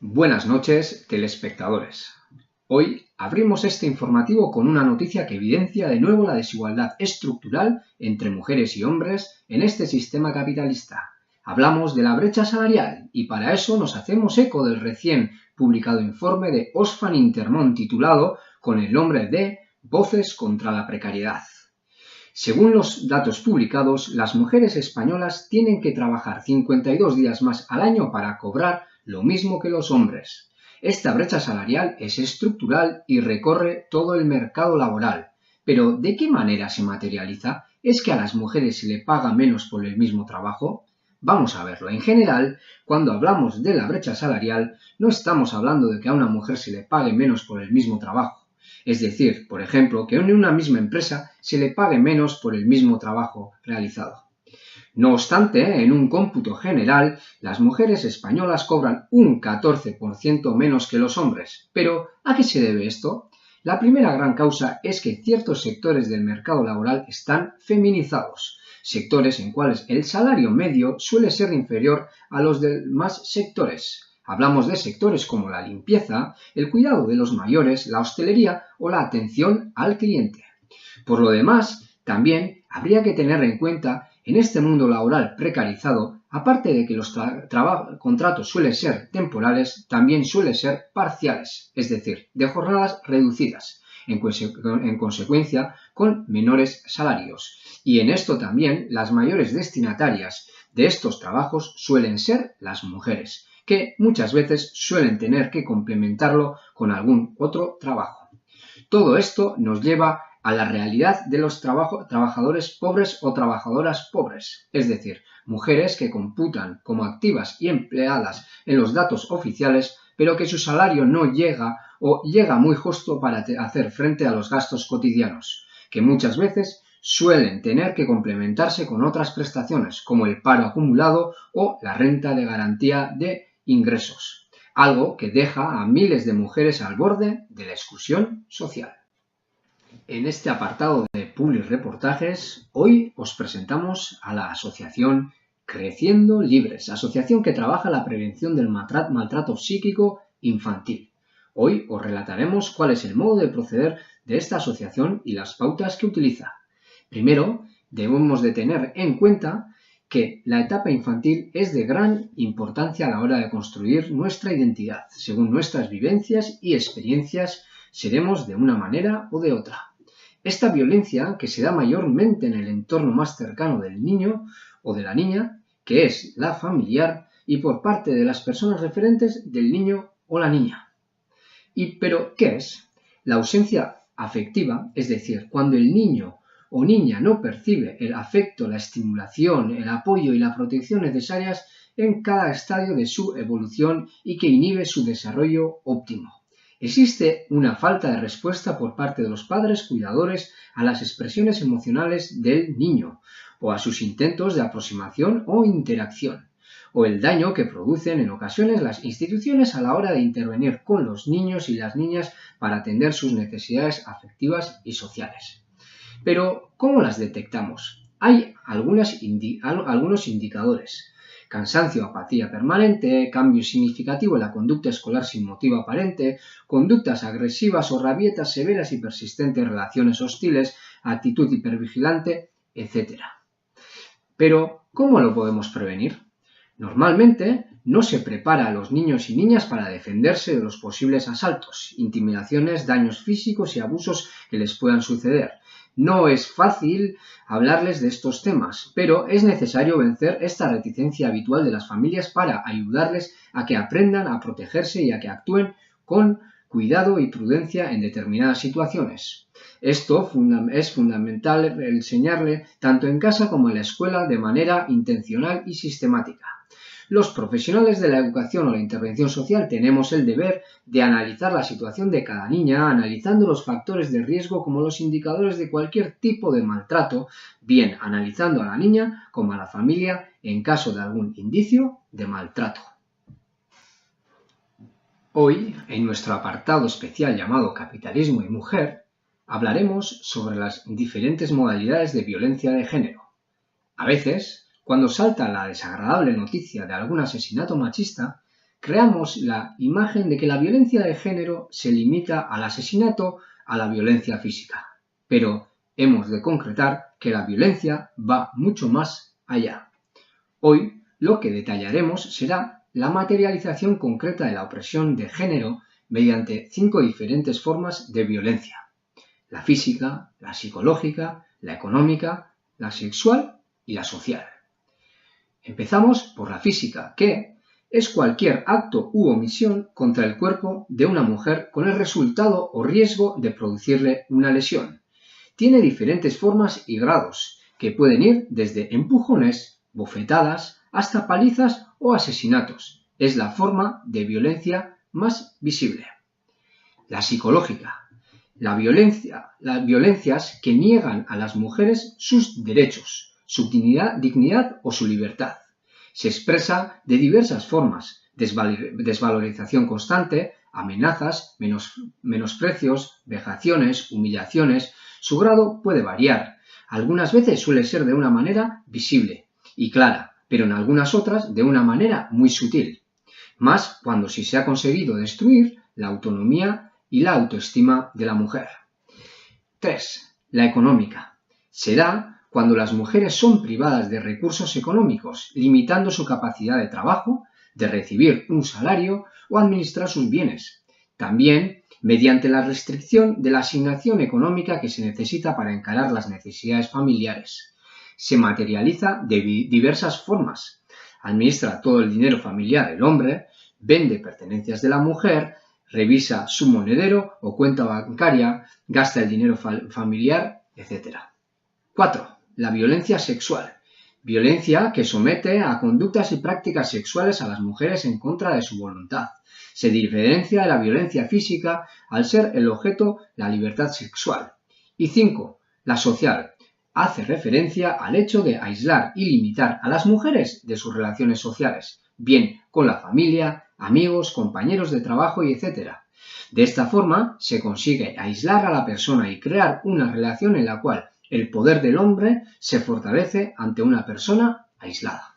Buenas noches, telespectadores. Hoy abrimos este informativo con una noticia que evidencia de nuevo la desigualdad estructural entre mujeres y hombres en este sistema capitalista. Hablamos de la brecha salarial y para eso nos hacemos eco del recién publicado informe de Oxfam Intermón titulado con el nombre de Voces contra la precariedad. Según los datos publicados, las mujeres españolas tienen que trabajar 52 días más al año para cobrar lo mismo que los hombres. Esta brecha salarial es estructural y recorre todo el mercado laboral. Pero, ¿de qué manera se materializa? ¿Es que a las mujeres se le paga menos por el mismo trabajo? Vamos a verlo. En general, cuando hablamos de la brecha salarial, no estamos hablando de que a una mujer se le pague menos por el mismo trabajo. Es decir, por ejemplo, que en una misma empresa se le pague menos por el mismo trabajo realizado. No obstante, en un cómputo general, las mujeres españolas cobran un 14% menos que los hombres. Pero, ¿a qué se debe esto? La primera gran causa es que ciertos sectores del mercado laboral están feminizados, sectores en cuales el salario medio suele ser inferior a los demás sectores. Hablamos de sectores como la limpieza, el cuidado de los mayores, la hostelería o la atención al cliente. Por lo demás, también habría que tener en cuenta en este mundo laboral precarizado, aparte de que los contratos suelen ser temporales, también suelen ser parciales, es decir, de jornadas reducidas, en consecuencia con menores salarios. Y en esto también las mayores destinatarias de estos trabajos suelen ser las mujeres, que muchas veces suelen tener que complementarlo con algún otro trabajo. Todo esto nos lleva a la realidad de los trabajadores pobres o trabajadoras pobres, es decir, mujeres que computan como activas y empleadas en los datos oficiales, pero que su salario no llega o llega muy justo para hacer frente a los gastos cotidianos, que muchas veces suelen tener que complementarse con otras prestaciones, como el paro acumulado o la renta de garantía de ingresos, algo que deja a miles de mujeres al borde de la exclusión social. En este apartado de Publireportajes, hoy os presentamos a la asociación Creciendo Libres, asociación que trabaja la prevención del maltrato psíquico infantil. Hoy os relataremos cuál es el modo de proceder de esta asociación y las pautas que utiliza. Primero, debemos de tener en cuenta que la etapa infantil es de gran importancia a la hora de construir nuestra identidad. Según nuestras vivencias y experiencias, seremos de una manera o de otra. Esta violencia, que se da mayormente en el entorno más cercano del niño o de la niña, que es la familiar, y por parte de las personas referentes del niño o la niña. ¿Pero qué es? La ausencia afectiva, es decir, cuando el niño o niña no percibe el afecto, la estimulación, el apoyo y la protección necesarias en cada estadio de su evolución y que inhibe su desarrollo óptimo. Existe una falta de respuesta por parte de los padres cuidadores a las expresiones emocionales del niño o a sus intentos de aproximación o interacción, o el daño que producen en ocasiones las instituciones a la hora de intervenir con los niños y las niñas para atender sus necesidades afectivas y sociales. Pero, ¿cómo las detectamos? Hay algunos indicadores. Cansancio, apatía permanente, cambio significativo en la conducta escolar sin motivo aparente, conductas agresivas o rabietas severas y persistentes, relaciones hostiles, actitud hipervigilante, etc. Pero, ¿cómo lo podemos prevenir? Normalmente, no se prepara a los niños y niñas para defenderse de los posibles asaltos, intimidaciones, daños físicos y abusos que les puedan suceder. No es fácil hablarles de estos temas, pero es necesario vencer esta reticencia habitual de las familias para ayudarles a que aprendan a protegerse y a que actúen con cuidado y prudencia en determinadas situaciones. Esto es fundamental enseñarle tanto en casa como en la escuela de manera intencional y sistemática. Los profesionales de la educación o la intervención social tenemos el deber de analizar la situación de cada niña, analizando los factores de riesgo como los indicadores de cualquier tipo de maltrato, bien analizando a la niña como a la familia en caso de algún indicio de maltrato. Hoy, en nuestro apartado especial llamado Capitalismo y Mujer, hablaremos sobre las diferentes modalidades de violencia de género. A veces, cuando salta la desagradable noticia de algún asesinato machista, creamos la imagen de que la violencia de género se limita al asesinato, a la violencia física. Pero hemos de concretar que la violencia va mucho más allá. Hoy lo que detallaremos será la materialización concreta de la opresión de género mediante 5 diferentes formas de violencia: la física, la psicológica, la económica, la sexual y la social. Empezamos por la física, que es cualquier acto u omisión contra el cuerpo de una mujer con el resultado o riesgo de producirle una lesión. Tiene diferentes formas y grados, que pueden ir desde empujones, bofetadas, hasta palizas o asesinatos. Es la forma de violencia más visible. La psicológica. Las violencias que niegan a las mujeres sus derechos, su dignidad o su libertad. Se expresa de diversas formas: desvalorización constante, amenazas, menosprecios, vejaciones, humillaciones. Su grado puede variar. Algunas veces suele ser de una manera visible y clara, pero en algunas otras de una manera muy sutil. Más cuando se ha conseguido destruir la autonomía y la autoestima de la mujer. 3. La económica. Se da cuando las mujeres son privadas de recursos económicos, limitando su capacidad de trabajo, de recibir un salario o administrar sus bienes. También mediante la restricción de la asignación económica que se necesita para encarar las necesidades familiares. Se materializa de diversas formas. Administra todo el dinero familiar el hombre, vende pertenencias de la mujer, revisa su monedero o cuenta bancaria, gasta el dinero familiar, etc. 4. La violencia sexual. Violencia que somete a conductas y prácticas sexuales a las mujeres en contra de su voluntad. Se diferencia de la violencia física al ser el objeto la libertad sexual. Y 5. La social. Hace referencia al hecho de aislar y limitar a las mujeres de sus relaciones sociales, bien con la familia, amigos, compañeros de trabajo y etc. De esta forma se consigue aislar a la persona y crear una relación en la cual el poder del hombre se fortalece ante una persona aislada.